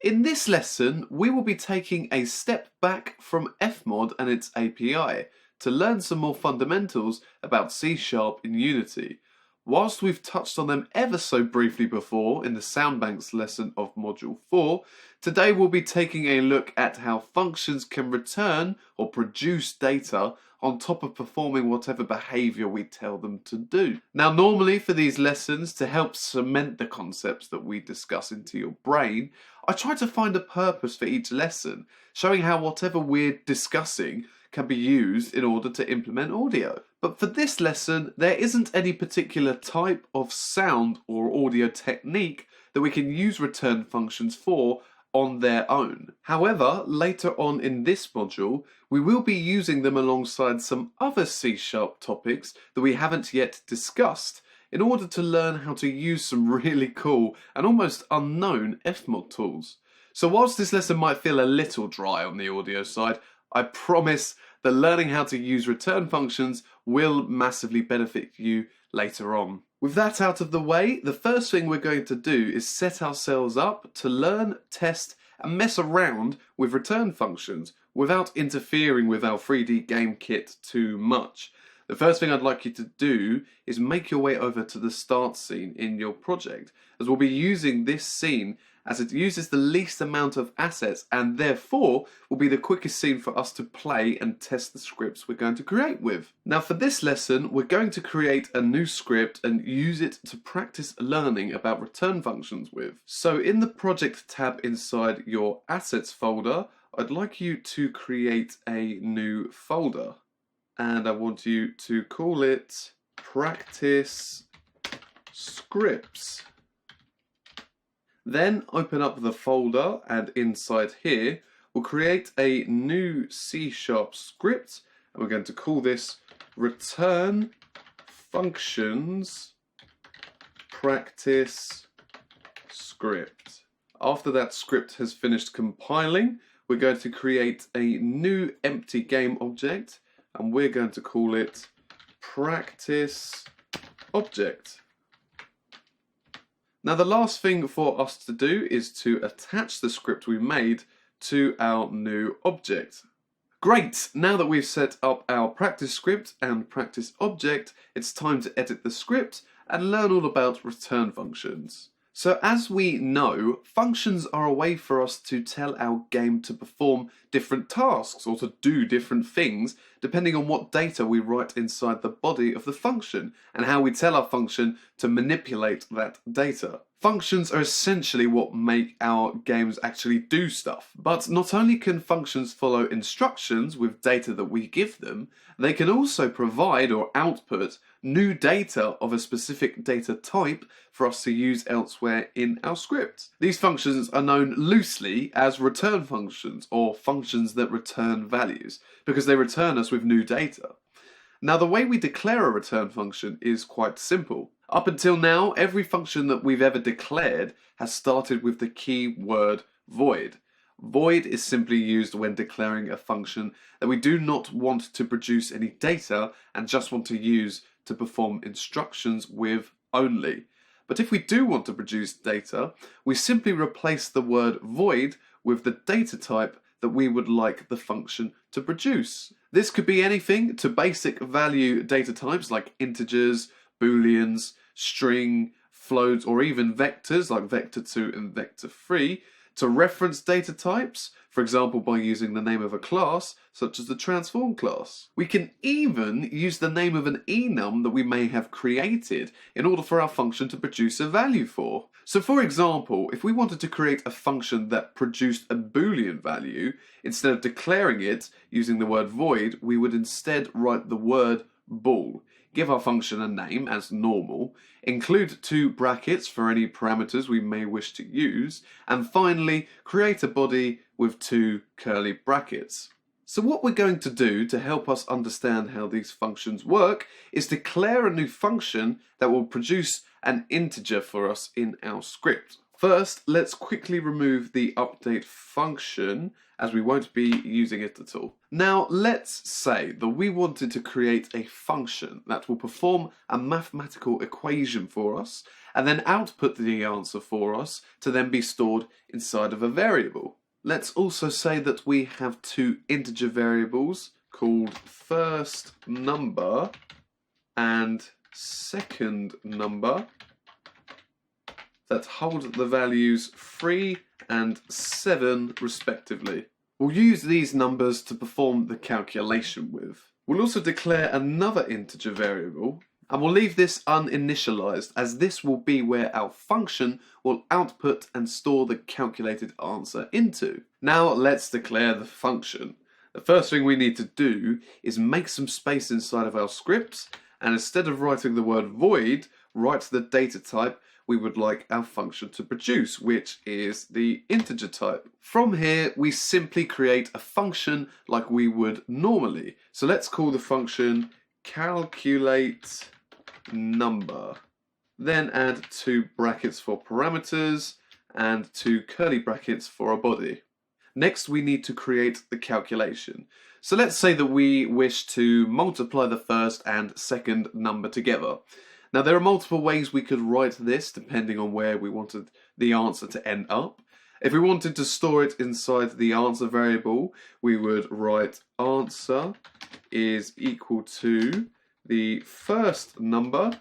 In this lesson, we will be taking a step back from FMOD and its API to learn some more fundamentals about C# in Unity. Whilst we've touched on them ever so briefly before in the Soundbanks lesson of Module 4, today we'll be taking a look at how functions can return or produce data on top of performing whatever behaviour we tell them to do. Now, normally for these lessons, to help cement the concepts that we discuss into your brain, I try to find a purpose for each lesson, showing how whatever we're discussing can be used in order to implement audio. But for this lesson, there isn't any particular type of sound or audio technique that we can use return functions for on their own. However, later on in this module, we will be using them alongside some other C# topics that we haven't yet discussed in order to learn how to use some really cool and almost unknown FMOD tools. So whilst this lesson might feel a little dry on the audio side, I promise that learning how to use return functions will massively benefit you later on. With that out of the way, the first thing we're going to do is set ourselves up to learn, test, and mess around with return functions without interfering with our 3D game kit too much. The first thing I'd like you to do is make your way over to the start scene in your project, as we'll be using this scene as it uses the least amount of assets and therefore will be the quickest scene for us to play and test the scripts we're going to create with. Now for this lesson, we're going to create a new script and use it to practice learning about return functions with. So in the project tab inside your assets folder, I'd like you to create a new folder. And I want you to call it Practice Scripts. Then open up the folder, and inside here we'll create a new C# script, and we're going to call this Return Functions Practice Script. After that script has finished compiling, we're going to create a new empty game object, and we're going to call it Practice Object. Now the last thing for us to do is to attach the script we made to our new object. Great! Now that we've set up our practice script and practice object, it's time to edit the script and learn all about return functions. So as we know, functions are a way for us to tell our game to perform different tasks or to do different things depending on what data we write inside the body of the function and how we tell our function to manipulate that data. Functions are essentially what make our games actually do stuff. But not only can functions follow instructions with data that we give them, they can also provide or output new data of a specific data type for us to use elsewhere in our script. These functions are known loosely as return functions or functions that return values because they return us with new data. Now the way we declare a return function is quite simple. Up until now, every function that we've ever declared has started with the key word void. Void is simply used when declaring a function that we do not want to produce any data and just want to use to perform instructions with only. But if we do want to produce data, we simply replace the word void with the data type that we would like the function to produce. This could be anything to basic value data types like integers, booleans, string, floats, or even vectors like vector2 and vector3, to reference data types, for example by using the name of a class, such as the transform class. We can even use the name of an enum that we may have created in order for our function to produce a value for. So for example, if we wanted to create a function that produced a boolean value, instead of declaring it using the word void, we would instead write the word bool, give our function a name as normal, include 2 brackets for any parameters we may wish to use, and finally create a body with 2 curly brackets. So what we're going to do to help us understand how these functions work is declare a new function that will produce an integer for us in our script. First, let's quickly remove the update function as we won't be using it at all. Now, let's say that we wanted to create a function that will perform a mathematical equation for us and then output the answer for us to then be stored inside of a variable. Let's also say that we have two integer variables called first number and second number that hold the values 3 and 7 respectively. We'll use these numbers to perform the calculation with. We'll also declare another integer variable, and we'll leave this uninitialized, as this will be where our function will output and store the calculated answer into. Now let's declare the function. The first thing we need to do is make some space inside of our script, and instead of writing the word void, write the data type we would like our function to produce, which is the integer type. From here, we simply create a function like we would normally. So let's call the function calculate number. Then add 2 brackets for parameters and 2 curly brackets for a body. Next, we need to create the calculation. So let's say that we wish to multiply the first and second number together. Now, there are multiple ways we could write this depending on where we wanted the answer to end up. If we wanted to store it inside the answer variable, we would write answer is equal to the first number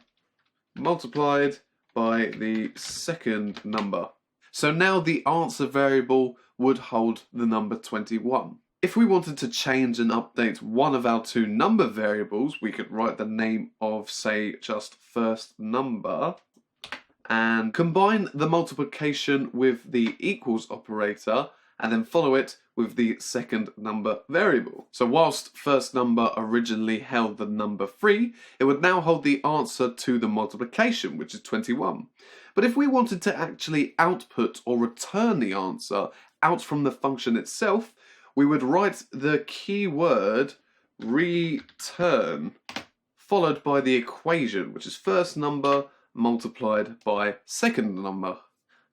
multiplied by the second number. So now the answer variable would hold the number 21. If we wanted to change and update one of our 2 number variables, we could write the name of, say, just first number and combine the multiplication with the equals operator and then follow it with the second number variable. So whilst first number originally held the number 3, it would now hold the answer to the multiplication, which is 21. But if we wanted to actually output or return the answer out from the function itself, we would write the keyword return followed by the equation, which is first number multiplied by second number.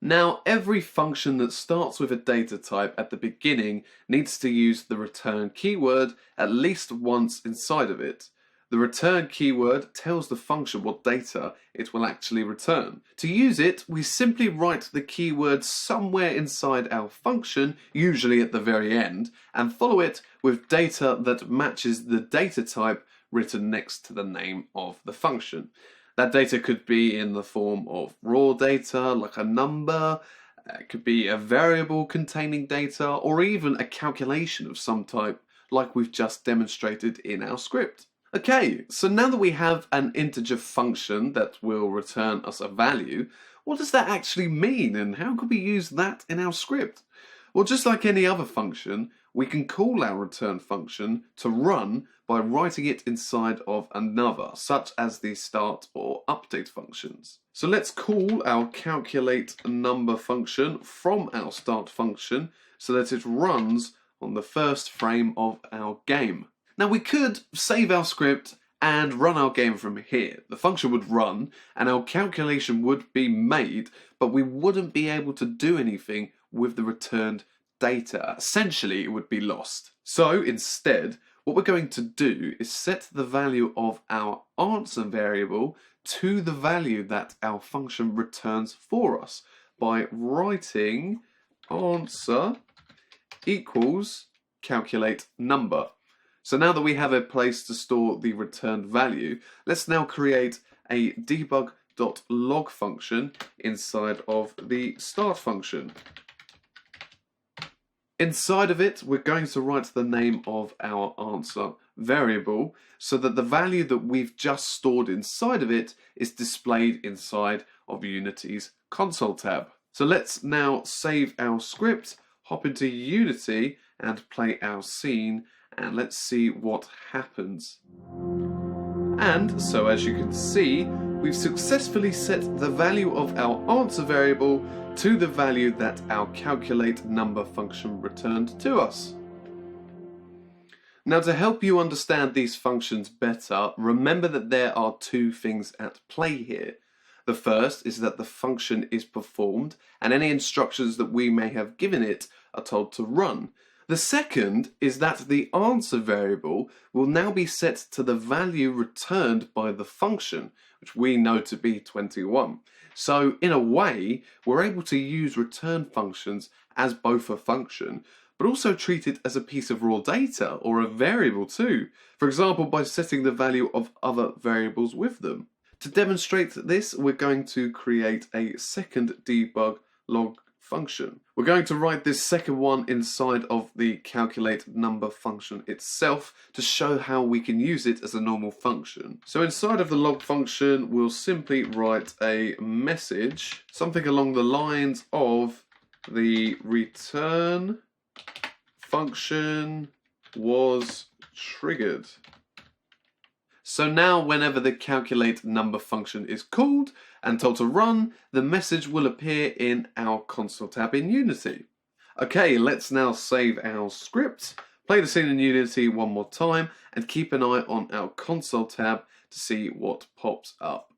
Now, every function that starts with a data type at the beginning needs to use the return keyword at least once inside of it. The return keyword tells the function what data it will actually return. To use it, we simply write the keyword somewhere inside our function, usually at the very end, and follow it with data that matches the data type written next to the name of the function. That data could be in the form of raw data, like a number, it could be a variable containing data, or even a calculation of some type, like we've just demonstrated in our script. Okay, so now that we have an integer function that will return us a value, what does that actually mean and how could we use that in our script? Well, just like any other function, we can call our return function to run by writing it inside of another, such as the start or update functions. So let's call our calculate number function from our start function so that it runs on the first frame of our game. Now we could save our script and run our game from here. The function would run and our calculation would be made, but we wouldn't be able to do anything with the returned data. Essentially, it would be lost. So instead, what we're going to do is set the value of our answer variable to the value that our function returns for us by writing answer equals calculate number. So now that we have a place to store the returned value, let's now create a debug.log function inside of the start function. Inside of it, we're going to write the name of our answer variable so that the value that we've just stored inside of it is displayed inside of Unity's console tab. So let's now save our script, hop into Unity and play our scene, and let's see what happens. And so as you can see, we've successfully set the value of our answer variable to the value that our calculate number function returned to us. Now, to help you understand these functions better, remember that there are 2 things at play here. The first is that the function is performed and any instructions that we may have given it are told to run. The second is that the answer variable will now be set to the value returned by the function, which we know to be 21. So in a way, we're able to use return functions as both a function, but also treat it as a piece of raw data or a variable too. For example, by setting the value of other variables with them. To demonstrate this, we're going to create a second debug log function. We're going to write this second one inside of the calculate number function itself to show how we can use it as a normal function. So inside of the log function, we'll simply write a message, something along the lines of the return function was triggered. So now whenever the calculate number function is called and told to run, the message will appear in our console tab in Unity. Okay, let's now save our script, play the scene in Unity one more time, and keep an eye on our console tab to see what pops up.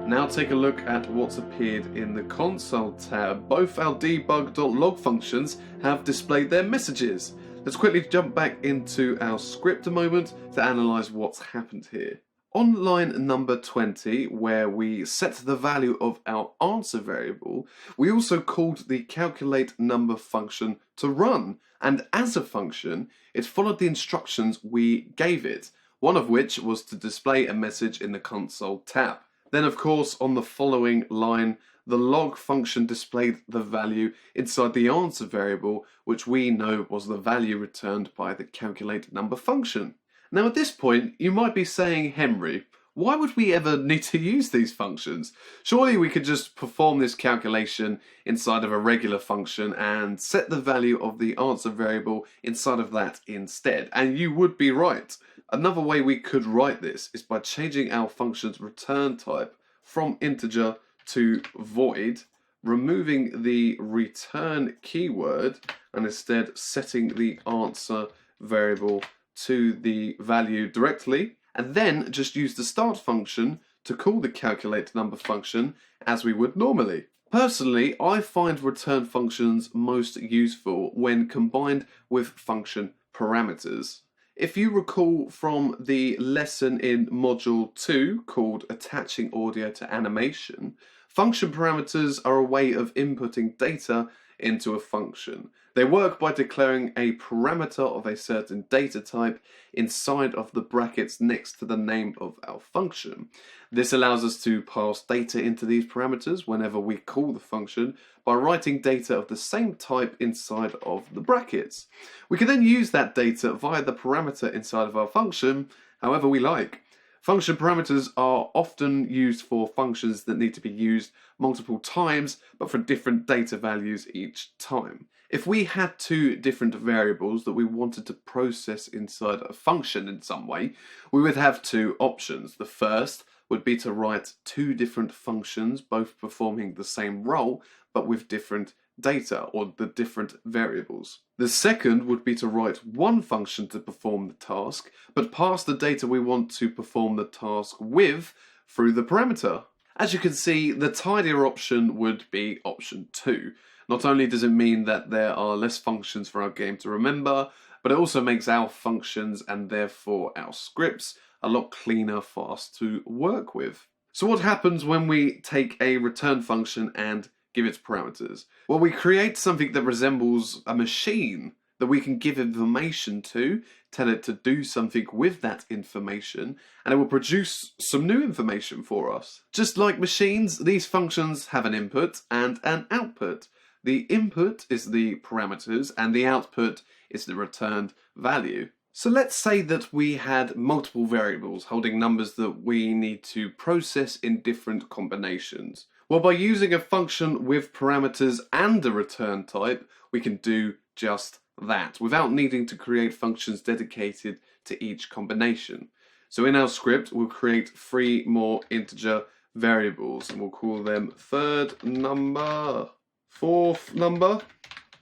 Now take a look at what's appeared in the console tab. Both our debug.log functions have displayed their messages. Let's quickly jump back into our script a moment to analyze what's happened here. On line number 20, where we set the value of our answer variable, we also called the calculate number function to run, and as a function, it followed the instructions we gave it, one of which was to display a message in the console tab. Then of course, on the following line, the log function displayed the value inside the answer variable, which we know was the value returned by the calculate number function. Now at this point, you might be saying, Henry, why would we ever need to use these functions? Surely we could just perform this calculation inside of a regular function and set the value of the answer variable inside of that instead. And you would be right. Another way we could write this is by changing our function's return type from integer to void, removing the return keyword and instead setting the answer variable to the value directly, and then just use the start function to call the calculate number function as we would normally. Personally, I find return functions most useful when combined with function parameters. If you recall from the lesson in module 2 called Attaching Audio to Animation, function parameters are a way of inputting data into a function. They work by declaring a parameter of a certain data type inside of the brackets next to the name of our function. This allows us to pass data into these parameters whenever we call the function by writing data of the same type inside of the brackets. We can then use that data via the parameter inside of our function however we like. Function parameters are often used for functions that need to be used multiple times, but for different data values each time. If we had two different variables that we wanted to process inside a function in some way, we would have two options. The first would be to write two different functions, both performing the same role, but with different data or the different variables. The second would be to write one function to perform the task, but pass the data we want to perform the task with through the parameter. As you can see, the tidier option would be option 2. Not only does it mean that there are less functions for our game to remember, but it also makes our functions and therefore our scripts a lot cleaner for us to work with. So what happens when we take a return function and give its parameters? Well, we create something that resembles a machine that we can give information to, tell it to do something with that information, and it will produce some new information for us. Just like machines, these functions have an input and an output. The input is the parameters and the output is the returned value. So let's say that we had multiple variables holding numbers that we need to process in different combinations. Well, by using a function with parameters and a return type, we can do just that without needing to create functions dedicated to each combination. So in our script, we'll create 3 more integer variables and we'll call them third number, fourth number,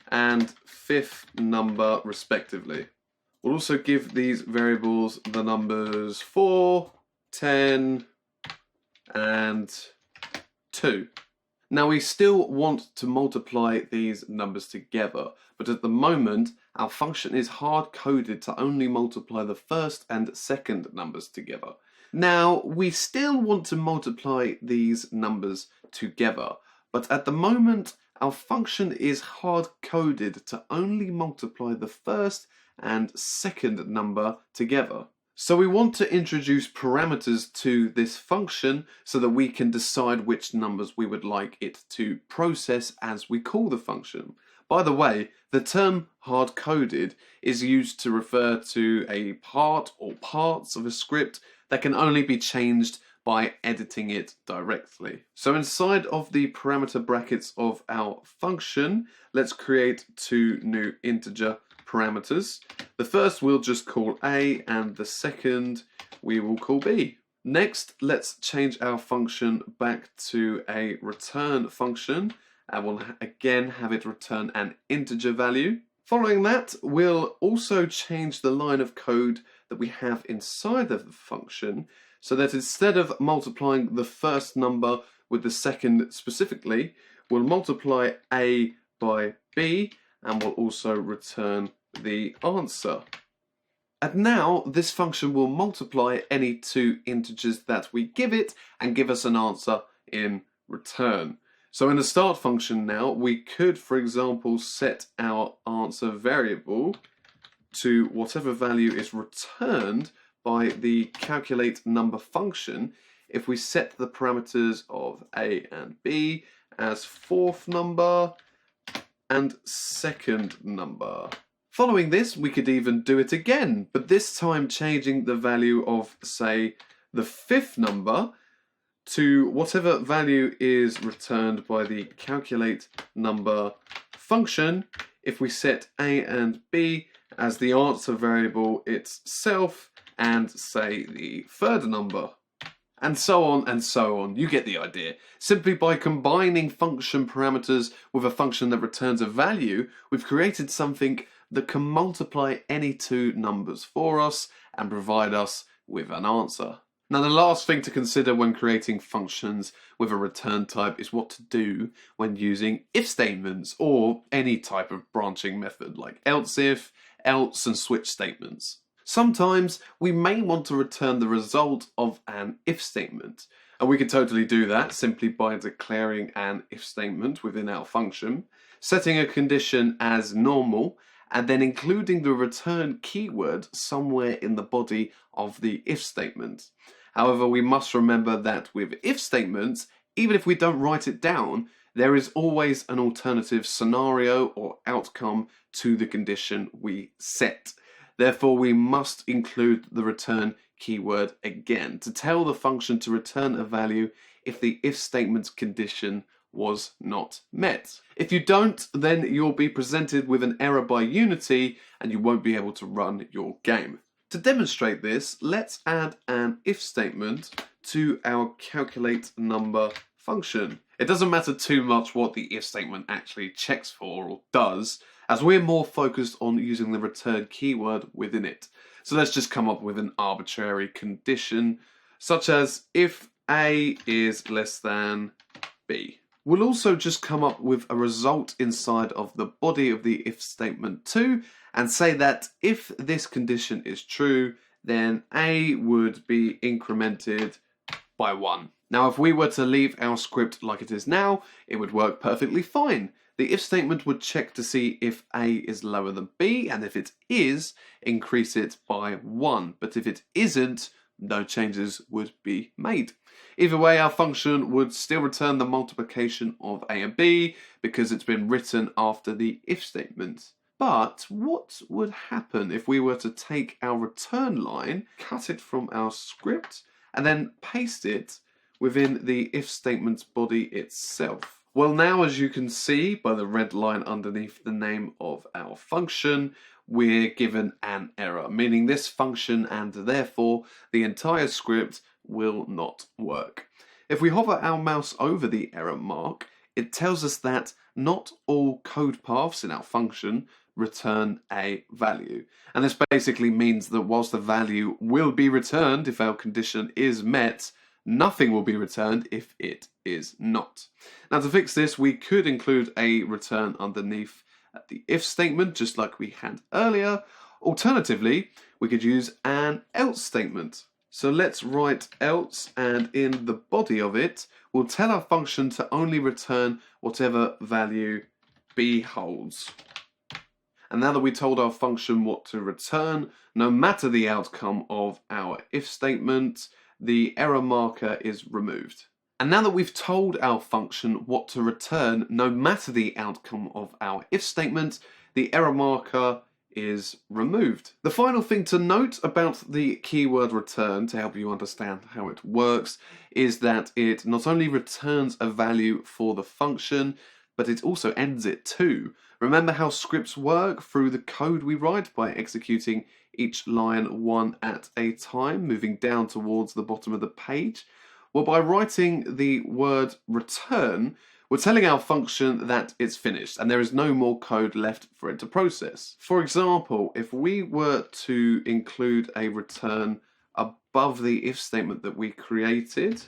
and fifth number respectively. We'll also give these variables the numbers 4, 10, and 2. Now we still want to multiply these numbers together, but at the moment our function is hard-coded to only multiply the first and second numbers together. Now, we still want to multiply these numbers together, but at the moment, our function is hard-coded to only multiply the first and second number together. So we want to introduce parameters to this function so that we can decide which numbers we would like it to process as we call the function. By the way, the term hard-coded is used to refer to a part or parts of a script that can only be changed by editing it directly. So inside of the parameter brackets of our function, let's create two new integer parameters. The first we'll just call A, and the second we will call B. Next, let's change our function back to a return function, and we'll again have it return an integer value. Following that, we'll also change the line of code that we have inside of the function so that instead of multiplying the first number with the second specifically, we'll multiply A by B and we'll also return the answer. And now this function will multiply any two integers that we give it and give us an answer in return. So in the start function now, we could, for example, set our answer variable to whatever value is returned by the calculate number function if we set the parameters of A and B as fourth number and second number. Following this, we could even do it again, but this time changing the value of, say, the fifth number to whatever value is returned by the calculate number function if we set A and B as the answer variable itself and say the third number. And so on and so on. You get the idea. Simply by combining function parameters with a function that returns a value, we've created something that can multiply any two numbers for us and provide us with an answer. Now, the last thing to consider when creating functions with a return type is what to do when using if statements or any type of branching method like else if, else and switch statements. Sometimes we may want to return the result of an if statement, and we can totally do that simply by declaring an if statement within our function, setting a condition as normal, and then including the return keyword somewhere in the body of the if statement. However, we must remember that with if statements, even if we don't write it down, there is always an alternative scenario or outcome to the condition we set. Therefore, we must include the return keyword again to tell the function to return a value if the if statement's condition was not met. If you don't, then you'll be presented with an error by Unity and you won't be able to run your game. To demonstrate this, let's add an if statement to our calculate number function. It doesn't matter too much what the if statement actually checks for or does, as we're more focused on using the return keyword within it. So let's just come up with an arbitrary condition, such as if A is less than B. We'll also just come up with a result inside of the body of the if statement too, and say that if this condition is true, then A would be incremented by 1. Now, if we were to leave our script like it is now, it would work perfectly fine. The if statement would check to see if A is lower than B, and if it is, increase it by 1. But if it isn't, no changes would be made. Either way, our function would still return the multiplication of A and B because it's been written after the if statement. But what would happen if we were to take our return line, cut it from our script, and then paste it within the if statement's body itself? Well, now as you can see by the red line underneath the name of our function, we're given an error, meaning this function and therefore the entire script will not work. If we hover our mouse over the error mark, it tells us that not all code paths in our function return a value. And this basically means that whilst the value will be returned if our condition is met, nothing will be returned if it is not. Now, to fix this, we could include a return underneath the if statement, just like we had earlier. Alternatively, we could use an else statement. So let's write else, and in the body of it, we'll tell our function to only return whatever value b holds. And now that we told our function what to return, no matter the outcome of our if statement, the error marker is removed. And now that we've told our function what to return, no matter the outcome of our if statement, the error marker is removed. The final thing to note about the keyword return, to help you understand how it works, is that it not only returns a value for the function, but it also ends it too. Remember how scripts work through the code we write by executing each line one at a time, moving down towards the bottom of the page? Well, by writing the word return, we're telling our function that it's finished and there is no more code left for it to process. For example, if we were to include a return above the if statement that we created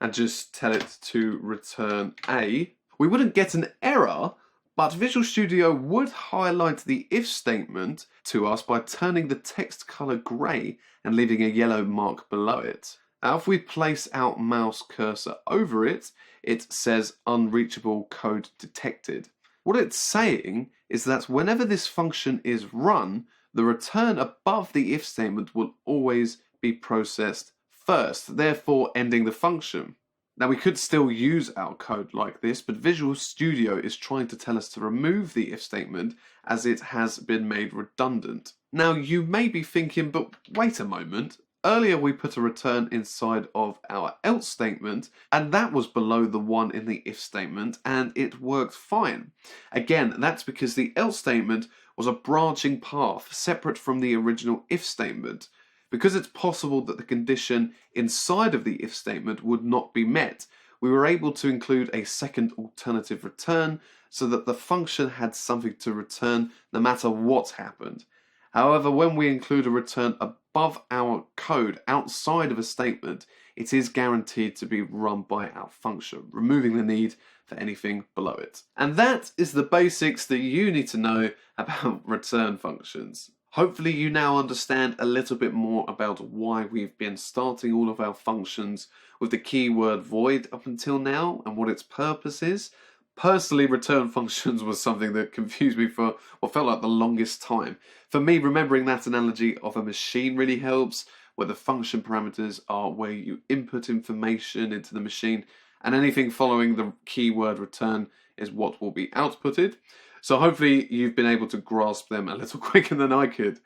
and just tell it to return A, we wouldn't get an error, but Visual Studio would highlight the if statement to us by turning the text color gray and leaving a yellow mark below it. Now, if we place our mouse cursor over it, it says unreachable code detected. What it's saying is that whenever this function is run, the return above the if statement will always be processed first, therefore ending the function. Now, we could still use our code like this, but Visual Studio is trying to tell us to remove the if statement as it has been made redundant. Now, you may be thinking, but wait a moment. Earlier we put a return inside of our else statement, and that was below the one in the if statement, and it worked fine. Again, that's because the else statement was a branching path separate from the original if statement. Because it's possible that the condition inside of the if statement would not be met, we were able to include a second alternative return so that the function had something to return no matter what happened. However, when we include a return above our code outside of a statement, it is guaranteed to be run by our function, removing the need for anything below it. And that is the basics that you need to know about return functions. Hopefully you now understand a little bit more about why we've been starting all of our functions with the keyword void up until now and what its purpose is. Personally, return functions was something that confused me for what felt like the longest time. For me, remembering that analogy of a machine really helps, where the function parameters are where you input information into the machine, and anything following the keyword return is what will be outputted. So hopefully you've been able to grasp them a little quicker than I could.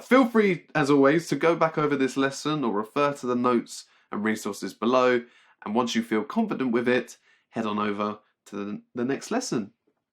Feel free, as always, to go back over this lesson or refer to the notes and resources below. And once you feel confident with it, head on over to the next lesson.